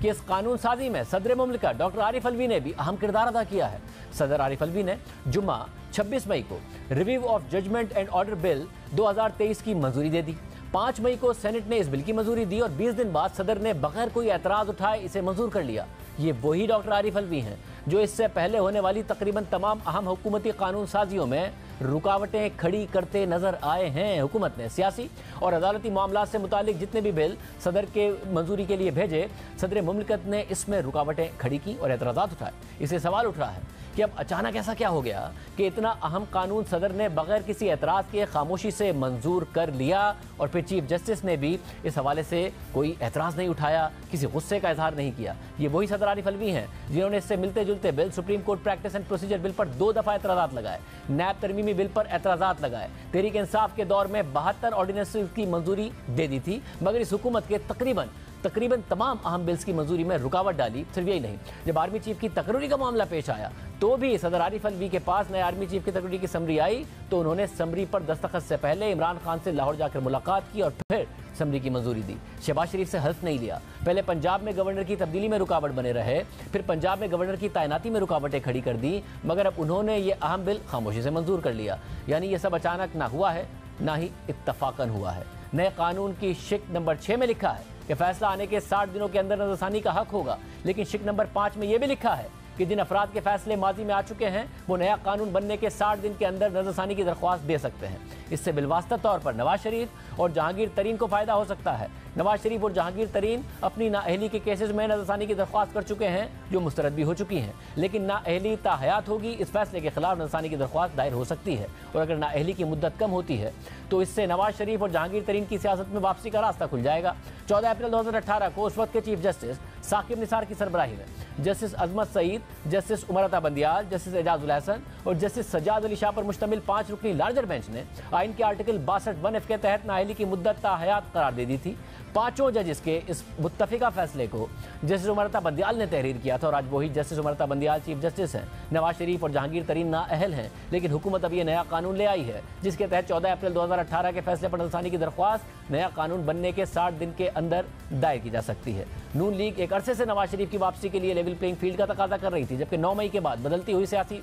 کہ اس قانون سازی میں صدر مملکت ڈاکٹر عارف الوی نے بھی اہم کردار ادا کیا ہے۔ صدر عارف الوی نے جمعہ 26 مئی کو review of judgment and order bill 2023 کی منظوری دے دی۔ 5 مئی کو سینٹ نے اس بل کی منظوری دی اور 20 دن بعد صدر نے بغیر کوئی اعتراض اٹھائے اسے منظور کر لیا۔ یہ وہی ڈاکٹر عارف الوی ہیں جو اس سے پہلے ہونے والی تقریباً تمام اہم حکومتی قانون سازیوں میں رکاوٹیں کھڑی کرتے نظر آئے ہیں۔ حکومت نے سیاسی اور عدالتی معاملات سے متعلق جتنے بھی بل صدر کے منظوری کے لیے بھیجے، صدر مملکت نے اس میں رکاوٹیں کھڑی کی اور اعتراضات اٹھائے۔ اسے سوال اٹھ رہا ہے کہ اب اچانک ایسا کیا ہو گیا کہ اتنا اہم قانون صدر نے بغیر کسی اعتراض کے خاموشی سے منظور کر لیا، اور پھر چیف جسٹس نے بھی اس حوالے سے کوئی اعتراض نہیں اٹھایا، کسی غصے کا اظہار نہیں کیا۔ یہ وہی صدر عارف الوی ہیں جنہوں نے اس سے ملتے جلتے bill supreme court practice and procedure bill پر 2 دفعہ اعتراضات لگائے، نیب ترمیمی بل پر اعتراضات لگائے، تحریک انصاف کے دور میں 72 آرڈیننسز کی منظوری دے دی تھی، مگر اس حکومت کے تقریباً تمام اہم بلز کی منظوری میں رکاوٹ ڈالی۔ صرف یہی نہیں، جب آرمی چیف کی تقرری کا معاملہ پیش آیا تو بھی صدر عارف الوی کے پاس نئے آرمی چیف کی تقرری کی سمری آئی تو انہوں نے سمری پر دستخط سے پہلے عمران خان سے لاہور جا کر ملاقات کی اور پھر سمری کی منظوری دی۔ شہباز شریف سے حلف نہیں لیا، پہلے پنجاب میں گورنر کی تبدیلی میں رکاوٹ بنے رہے، پھر پنجاب میں گورنر کی تعیناتی میں رکاوٹیں کھڑی کر دی، مگر اب انہوں نے یہ اہم بل خاموشی سے منظور کر لیا۔ یعنی یہ سب اچانک نہ ہوا ہے نہ ہی اتفاقاً ہوا ہے۔ نئے قانون کی شق نمبر 6 میں لکھا ہے کہ فیصلہ آنے کے 60 دنوں کے اندر نظر ثانی کا حق ہوگا، لیکن شق نمبر 5 میں یہ بھی لکھا ہے کہ جن افراد کے فیصلے ماضی میں آ چکے ہیں وہ نیا قانون بننے کے 60 دن کے اندر نظر ثانی کی درخواست دے سکتے ہیں۔ اس سے بالواسطہ طور پر نواز شریف اور جہانگیر ترین کو فائدہ ہو سکتا ہے۔ نواز شریف اور جہانگیر ترین اپنی نااہلی کے کیسز میں نظر ثانی کی درخواست کر چکے ہیں جو مسترد بھی ہو چکی ہیں، لیکن نااہلی تاحیات ہوگی، اس فیصلے کے خلاف نظر ثانی کی درخواست دائر ہو سکتی ہے، اور اگر نااہلی کی مدت کم ہوتی ہے تو اس سے نواز شریف اور جہانگیر ترین کی سیاست میں واپسی کا راستہ کھل جائے گا۔ 14 اپریل 2018 کو اس وقت کے چیف جسٹس ثاقب نثار کی سربراہی میں جسٹس عظمت سعید، جسٹس عمر عطا بندیال، جسٹس اعجاز الحسن اور جسٹس سجاد علی شاہ پر مشتمل 5 رکنی لارجر بینچ نے آئین کے آرٹیکل 62(1)(f) کے تحت نااہلی کی مدت تا حیات قرار دے دی تھی۔ 5 ججز کے اس متفقہ فیصلے کو جسٹس عمر عطا بندیال نے تحریر کیا تھا، اور آج وہی justice Umar Ata Bandial chief justice ہیں۔ نواز شریف اور جہانگیر ترین نااہل ہیں، لیکن حکومت اب یہ نیا قانون لے آئی ہے جس کے تحت 14 اپریل 2018 کے فیصلے پر نظر ثانی کی درخواست نیا قانون بننے کے 60 دن کے اندر دائر کی جا سکتی ہے۔ نون لیگ ایک عرصے سے نواز شریف کی واپسی کے لیے لیول پلینگ فیلڈ کا تقاضا کر رہی تھی، جبکہ 9 مئی کے بعد بدلتی ہوئی سیاسی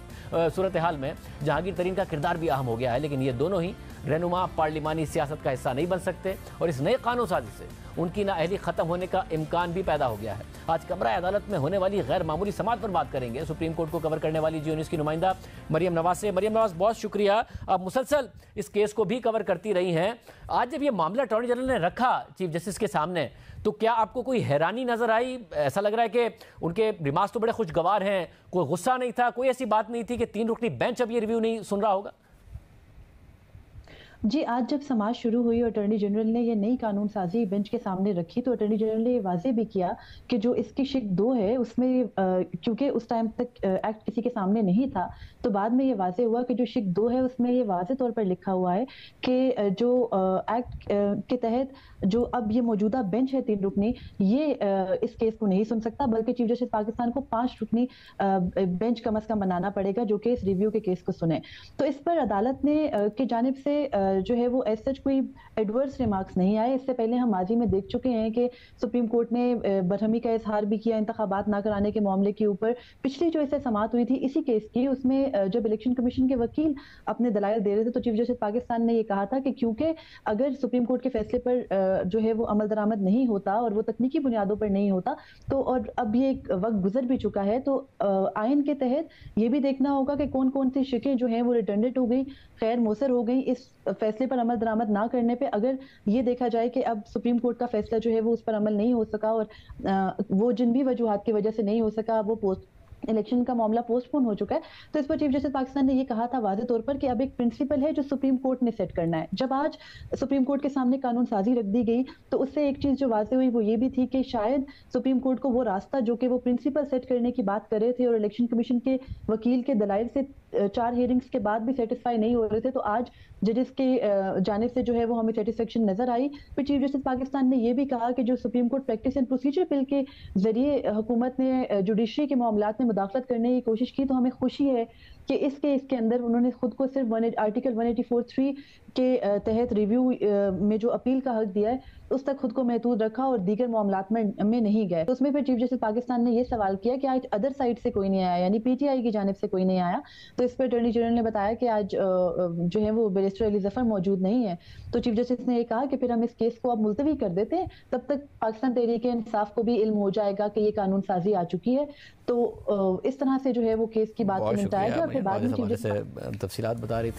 صورتحال میں جہانگیر ترین کا کردار بھی اہم ہو گیا ہے، لیکن یہ دونوں ہی رہنما پارلیمانی سیاست کا حصہ نہیں بن سکتے، اور اس نئے قانون سازی سے ان کی نااہلی ختم ہونے کا امکان بھی پیدا ہو گیا ہے۔ آج کمرہ عدالت میں ہونے والی غیر معمولی سماعت پر بات کریں گے سپریم کورٹ کو کور کرنے والی جیو نیوز کی نمائندہ مریم نواز سے۔ مریم نواز، بہت شکریہ، آپ مسلسل اس کیس کو بھی کور کرتی رہی ہیں۔ آج جب یہ معاملہ اٹارنی جنرل نے رکھا چیف جسٹس کے سامنے تو کیا آپ کو کوئی حیرانی نظر آئی؟ ایسا لگ رہا ہے کہ ان کے ریمارکس تو بڑے خوشگوار ہیں، کوئی غصہ نہیں تھا، کوئی ایسی بات نہیں تھی کہ 3 رکنی بینچ اب یہ ریویو نہیں سن رہا ہوگا؟ جی، آج جب سماعت شروع ہوئی اور اٹارنی جنرل نے یہ نئی قانون سازی بینچ کے سامنے رکھی تو اٹارنی جنرل نے یہ واضح بھی کیا کہ جو اس کی شق 2 ہے اس میں کیونکہ اس ٹائم تک ایکٹ کسی کے سامنے نہیں تھا تو بعد میں یہ واضح ہوا کہ جو شق 2 ہے اس میں یہ واضح طور پر لکھا ہوا ہے کہ جو ایکٹ کے تحت جو اب یہ موجودہ بینچ ہے 3 رکنی، یہ اس کیس کو نہیں سن سکتا، بلکہ چیف جسٹس پاکستان کو 5 رکنی بینچ کم از کم بنانا پڑے گا جو کہ اس ریویو کے کیس کو سنے۔ تو اس پر عدالت نے کی جانب سے جو ہے وہ ایز سچ کوئی ایڈورس ریمارکس نہیں آئے۔ اس سے پہلے ہم ماضی میں دیکھ چکے ہیں کہ سپریم کورٹ نے برہمی کا اظہار بھی کیا انتخابات نہ کرانے کے معاملے کے اوپر۔ پچھلی جو اس سے سماعت ہوئی تھی اسی کیس کی، اس میں جب الیکشن کمیشن کے وکیل اپنے دلائل دے رہے تھے تو چیف جسٹس پاکستان نے یہ کہا تھا کہ کیونکہ اگر سپریم کورٹ کے فیصلے پر جو ہے وہ عمل درآمد نہیں ہوتا اور وہ تکنیکی بنیادوں پر نہیں ہوتا تو اور اب یہ ایک وقت گزر بھی چکا ہے تو آئین کے تحت یہ بھی دیکھنا ہوگا کہ کون کون سی شقیں جو ہیں وہ ریڈنڈنٹ ہو گئی، غیر مؤثر ہو گئی اس فیصلے پر عمل درآمد نہ کرنے پہ۔ اگر یہ دیکھا جائے کہ اب سپریم کورٹ کا فیصلہ جو ہے وہ اس پر عمل نہیں ہو سکا اور وہ جن بھی وجوہات کی وجہ سے نہیں ہو سکا، وہ الیکشن کا معاملہ پوسٹ پون ہو چکا ہے، تو اس پر چیف جسٹس پاکستان نے یہ کہا تھا واضح طور پر کہ اب ایک پرنسپل ہے جو سپریم کورٹ نے سیٹ کرنا ہے۔ جب آج سپریم کورٹ کے سامنے قانون سازی رکھ دی گئی تو اس سے ایک چیز جو واضح ہوئی وہ یہ بھی تھی کہ شاید سپریم کورٹ کو وہ راستہ جو کہ وہ پرنسپل سیٹ کرنے کی بات کر رہے تھے اور الیکشن کمیشن کے وکیل کے دلائل سے 4 ہیئرنگز کے بعد بھی سیٹسفائی نہیں ہو رہے تھے، تو آج ججز کے جانب سے جو ہے وہ ہمیں سیٹسفیکشن نظر آئی۔ پھر چیف جسٹس پاکستان نے یہ بھی کہا کہ جو supreme court practice and procedure bill کے ذریعے حکومت نے جوڈیشری کے معاملات میں مداخلت کرنے کی کوشش کی تو ہمیں خوشی ہے کہ اس کیس کے اندر انہوں نے خود کو صرف آرٹیکل 184(3) کے تحت ریویو میں جو اپیل کا حق دیا ہے اس تک خود کو محدود رکھا اور دیگر معاملات میں نہیں گئے. تو اس میں پھر چیف جسٹس پاکستان نے یہ سوال کیا کہ آج ادر سائڈ سے کوئی نہیں آیا, یعنی پی ٹی آئی کی جانب سے کوئی نہیں آیا. تو اس پہ اٹارنی جنرل نے بتایا کہ آج جو ہے وہ بیرسٹر علی ظفر موجود نہیں ہے. تو چیف جسٹس نے یہ کہا کہ پھر ہم اس کیس کو اب ملتوی کر دیتے ہیں, تب تک پاکستان تحریک انصاف کو بھی علم ہو جائے گا کہ یہ قانون سازی آ چکی ہے. تو اس طرح سے جو ہے وہ کیس کی بات کو نمٹایا گیا اور پھر بعد میں تفصیلات بتا رہی تھی.